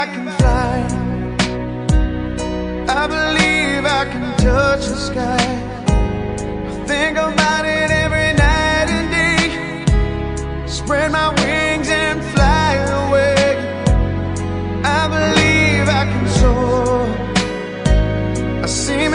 I can fly. I believe I can touch the sky. I think about it every night and day. Spread my wings and fly away. I believe I can soar. I see